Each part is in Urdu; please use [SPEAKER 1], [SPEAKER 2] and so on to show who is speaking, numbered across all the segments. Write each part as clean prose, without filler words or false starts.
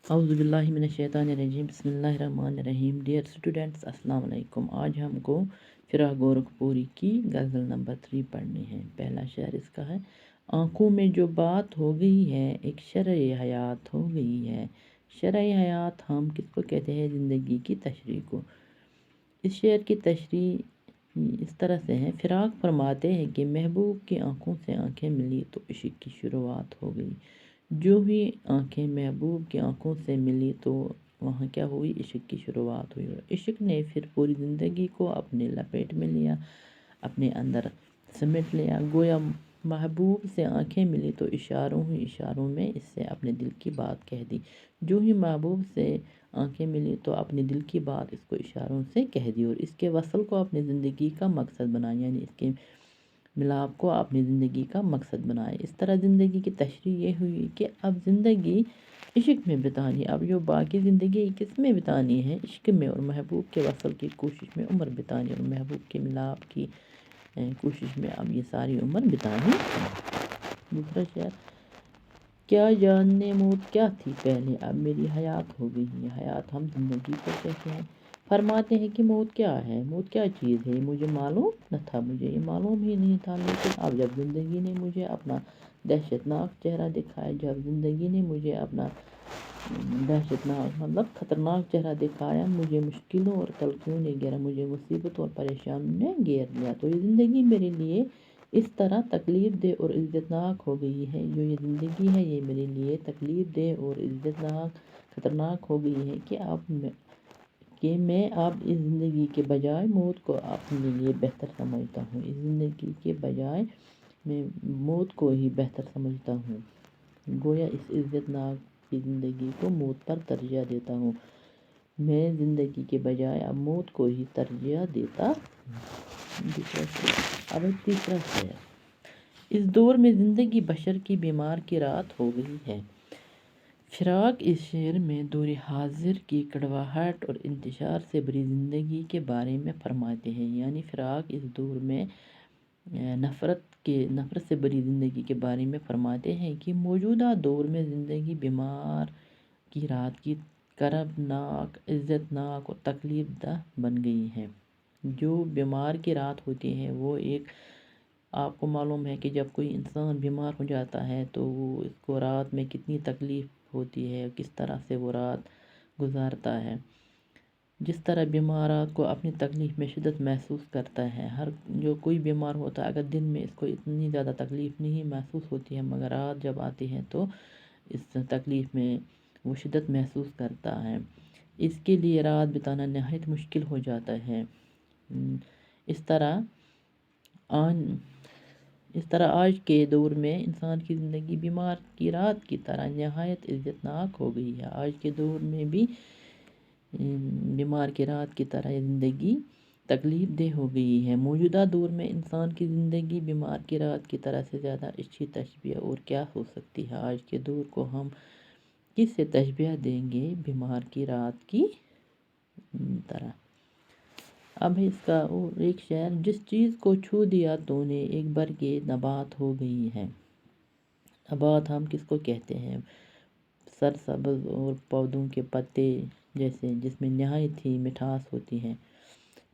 [SPEAKER 1] اعوذ باللہ من الشیطان الرجیم بسم اللہ الرحمن الرحیم. ڈیئر اسٹوڈنٹس السلام علیکم. آج ہم کو فراق گورکھپوری کی غزل نمبر 3 پڑھنی ہے. پہلا شعر اس کا ہے: آنکھوں میں جو بات ہو گئی ہے ایک شرح حیات ہو گئی ہے. شرح حیات ہم کس کو کہتے ہیں؟ زندگی کی تشریح کو. اس شعر کی تشریح اس طرح سے ہے: فراق فرماتے ہیں کہ محبوب کی آنکھوں سے آنکھیں ملی تو عشق کی شروعات ہو گئی. جو ہی آنکھیں محبوب کی آنکھوں سے ملی تو وہاں کیا ہوئی؟ عشق کی شروعات ہوئی. اور عشق نے پھر پوری زندگی کو اپنے لپیٹ میں لیا، اپنے اندر سمیٹ لیا. گویا محبوب سے آنکھیں ملی تو اشاروں میں اس سے اپنے دل کی بات کہہ دی. جو ہی محبوب سے آنکھیں ملی تو اپنے دل کی بات اس کو اشاروں سے کہہ دی اور اس کے وصل کو اپنی زندگی کا مقصد بنایا، یعنی اس کے ملاپ کو اپنی زندگی کا مقصد بنائے. اس طرح زندگی کی تشریح یہ ہوئی کہ اب زندگی عشق میں بتانی، اب جو باقی زندگی کس میں بتانی ہے؟ عشق میں، اور محبوب کے وصل کی کوشش میں عمر بتانی، اور محبوب کے ملاپ کی کوشش میں اب یہ ساری عمر بتانی ہے. دوسرا شعر: کیا جاننے موت کیا تھی پہلے اب میری حیات ہو گئی ہے. حیات ہم زندگی کو کہتے ہیں. فرماتے ہیں کہ موت کیا ہے، موت کیا چیز ہے، یہ مجھے معلوم نہ تھا، مجھے یہ معلوم ہی نہیں تھا. لیکن اب جب زندگی نے مجھے اپنا دہشتناک چہرہ دکھایا، جب زندگی نے مجھے اپنا دہشتناک خطرناک چہرہ دکھایا، مجھے مشکلوں اور تلخیوں نے گھیرا، مجھے مصیبتوں اور پریشانیوں نے گھیر لیا، تو یہ زندگی میرے لیے اس طرح تکلیف دہ اور عزتناک ہو گئی ہے. جو یہ زندگی ہے یہ میرے لیے تکلیف دہ اور عزتناک خطرناک ہو گئی ہے کہ میں اب اس زندگی کے بجائے موت کو اپنے لیے بہتر سمجھتا ہوں. اس زندگی کے بجائے میں موت کو ہی بہتر سمجھتا ہوں. گویا اس عزتناک کی زندگی کو موت پر ترجیح دیتا ہوں. میں زندگی کے بجائے اب موت کو ہی ترجیح دیتا ہوں. اب تیسرا شعر: اس دور میں زندگی بشر کی بیمار کی رات ہو گئی ہے. فراق اس شعر میں دور حاضر کی کڑواہٹ اور انتشار سے بری زندگی کے بارے میں فرماتے ہیں. یعنی فراق اس دور میں نفرت سے بری زندگی کے بارے میں فرماتے ہیں کہ موجودہ دور میں زندگی بیمار کی رات کی کربناک، عزتناک اور تکلیف دہ بن گئی ہے. جو بیمار کی رات ہوتی ہے وہ ایک، آپ کو معلوم ہے کہ جب کوئی انسان بیمار ہو جاتا ہے تو وہ اس کو رات میں کتنی تکلیف ہوتی ہے، کس طرح سے وہ رات گزارتا ہے. جس طرح بیمارات کو اپنی تکلیف میں شدت محسوس کرتا ہے، جو کوئی بیمار ہوتا ہے اگر دن میں اس کو اتنی زیادہ تکلیف نہیں محسوس ہوتی ہے، مگر رات جب آتی ہے تو اس تکلیف میں وہ شدت محسوس کرتا ہے. اس کے لیے رات بتانا نہایت مشکل ہو جاتا ہے. اس طرح آج کے دور میں انسان کی زندگی بیمار کی رات کی طرح نہایت عزتناک ہو گئی ہے. آج کے دور میں بھی بیمار کی رات کی طرح زندگی تکلیف دہ ہو گئی ہے. موجودہ دور میں انسان کی زندگی بیمار کی رات کی طرح سے زیادہ اچھی تشبیہ اور کیا ہو سکتی ہے. آج کے دور کو ہم کس سے تشبیہ دیں گے؟ بیمار کی رات کی طرح. اب اس کا اور ایک شعر: جس چیز کو چھو دیا تو نے ایک برگ نبات ہو گئی ہے. نبات ہم کس کو کہتے ہیں؟ سرسبز اور پودوں کے پتے جیسے، جس میں نہایت ہی مٹھاس ہوتی ہے.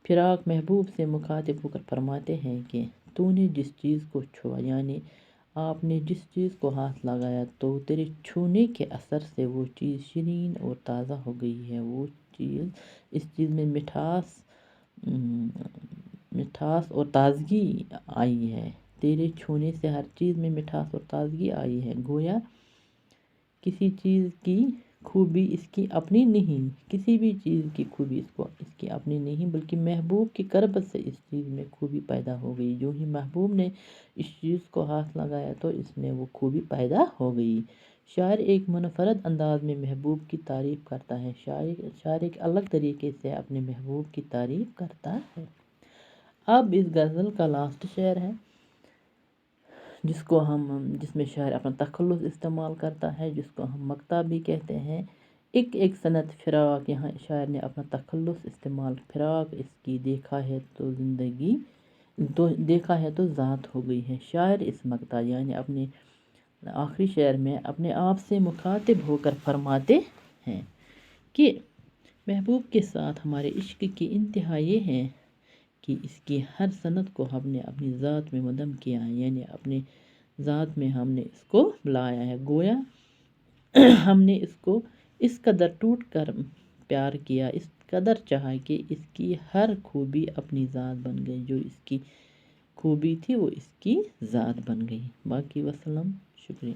[SPEAKER 1] فراق محبوب سے مخاطب ہو کر فرماتے ہیں کہ تو نے جس چیز کو چھوا، یعنی آپ نے جس چیز کو ہاتھ لگایا تو تیرے چھونے کے اثر سے وہ چیز شیرین اور تازہ ہو گئی ہے. وہ چیز، اس چیز میں مٹھاس اور تازگی آئی ہے. تیرے چھونے سے ہر چیز میں مٹھاس اور تازگی آئی ہے. گویا کسی چیز کی خوبی اس کی اپنی نہیں، کسی بھی چیز کی خوبی اس کی اپنی نہیں، بلکہ محبوب کی قربت سے اس چیز میں خوبی پیدا ہو گئی. جو ہی محبوب نے اس چیز کو ہاتھ لگایا تو اس میں وہ خوبی پیدا ہو گئی. شاعر ایک منفرد انداز میں محبوب کی تعریف کرتا ہے. شاعر ایک الگ طریقے سے اپنے محبوب کی تعریف کرتا ہے. اب اس غزل کا لاسٹ شعر ہے جس میں شاعر اپنا تخلص استعمال کرتا ہے، جس کو ہم مقطع بھی کہتے ہیں. ایک سنت فراق، یہاں شاعر نے اپنا تخلص استعمال. فراق اس کی دیکھا ہے تو ذات ہو گئی ہے. شاعر اس مقطع یعنی اپنے آخری شعر میں اپنے آپ سے مخاطب ہو کر فرماتے ہیں کہ محبوب کے ساتھ ہمارے عشق کی انتہا یہ ہے کہ اس کی ہر صنعت کو ہم نے اپنی ذات میں مدم کیا ہے، یعنی اپنے ذات میں ہم نے اس کو بلایا ہے، گویا ہم نے اس کو اس قدر ٹوٹ کر پیار کیا، اس قدر چاہا کہ اس کی ہر خوبی اپنی ذات بن گئی، جو اس کی خوبی تھی وہ اس کی ذات بن گئی۔ باقی وسلم، شکریہ۔